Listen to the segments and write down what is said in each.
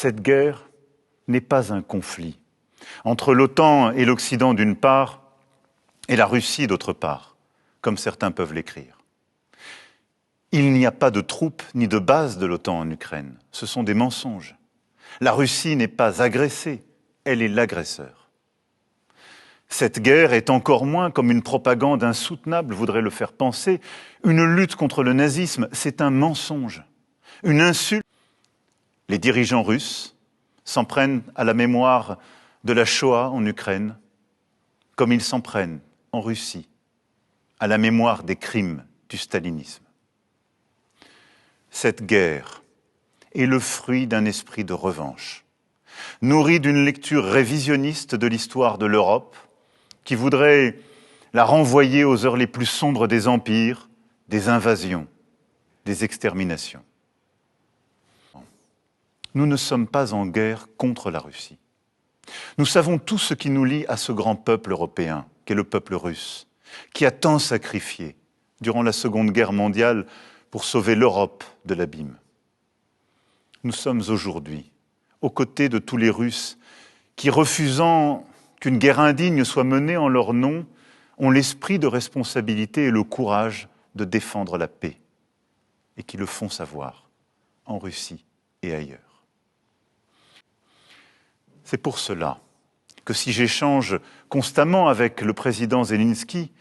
Cette guerre n'est pas un conflit entre l'OTAN et l'Occident d'une part et la Russie d'autre part, comme certains peuvent l'écrire. Il n'y a pas de troupes ni de bases de l'OTAN en Ukraine. Ce sont des mensonges. La Russie n'est pas agressée, elle est l'agresseur. Cette guerre est encore moins, comme une propagande insoutenable voudrait le faire penser, une lutte contre le nazisme, c'est un mensonge, une insulte. Les dirigeants russes s'en prennent à la mémoire de la Shoah en Ukraine, comme ils s'en prennent en Russie à la mémoire des crimes du stalinisme. Cette guerre est le fruit d'un esprit de revanche, nourri d'une lecture révisionniste de l'histoire de l'Europe, qui voudrait la renvoyer aux heures les plus sombres des empires, des invasions, des exterminations. Nous ne sommes pas en guerre contre la Russie. Nous savons tout ce qui nous lie à ce grand peuple européen, qu'est le peuple russe, qui a tant sacrifié durant la Seconde Guerre mondiale pour sauver l'Europe de l'abîme. Nous sommes aujourd'hui aux côtés de tous les Russes qui, refusant qu'une guerre indigne soit menée en leur nom, ont l'esprit de responsabilité et le courage de défendre la paix, et qui le font savoir en Russie et ailleurs. C'est pour cela que si j'échange constamment avec le président Zelensky,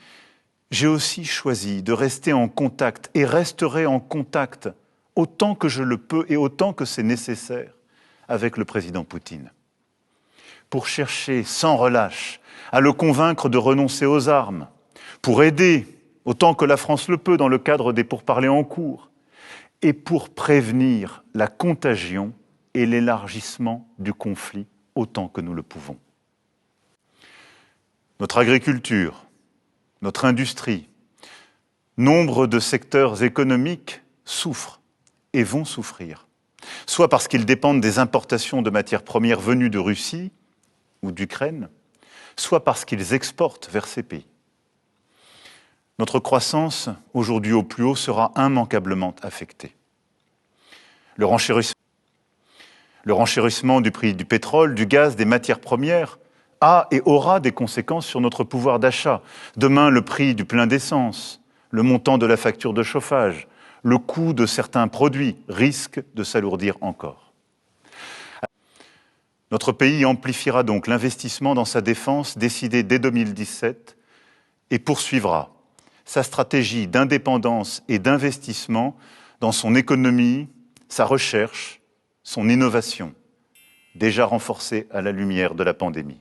j'ai aussi choisi de rester en contact et resterai en contact autant que je le peux et autant que c'est nécessaire avec le président Poutine, pour chercher sans relâche à le convaincre de renoncer aux armes, pour aider autant que la France le peut dans le cadre des pourparlers en cours, et pour prévenir la contagion et l'élargissement du conflit autant que nous le pouvons. Notre agriculture, notre industrie, nombre de secteurs économiques souffrent et vont souffrir, soit parce qu'ils dépendent des importations de matières premières venues de Russie ou d'Ukraine, soit parce qu'ils exportent vers ces pays. Notre croissance, aujourd'hui au plus haut, sera immanquablement affectée. Le renchérissement du prix du pétrole, du gaz, des matières premières a et aura des conséquences sur notre pouvoir d'achat. Demain, le prix du plein d'essence, le montant de la facture de chauffage, le coût de certains produits risquent de s'alourdir encore. Notre pays amplifiera donc l'investissement dans sa défense décidé dès 2017 et poursuivra sa stratégie d'indépendance et d'investissement dans son économie, sa recherche, son innovation, déjà renforcée à la lumière de la pandémie.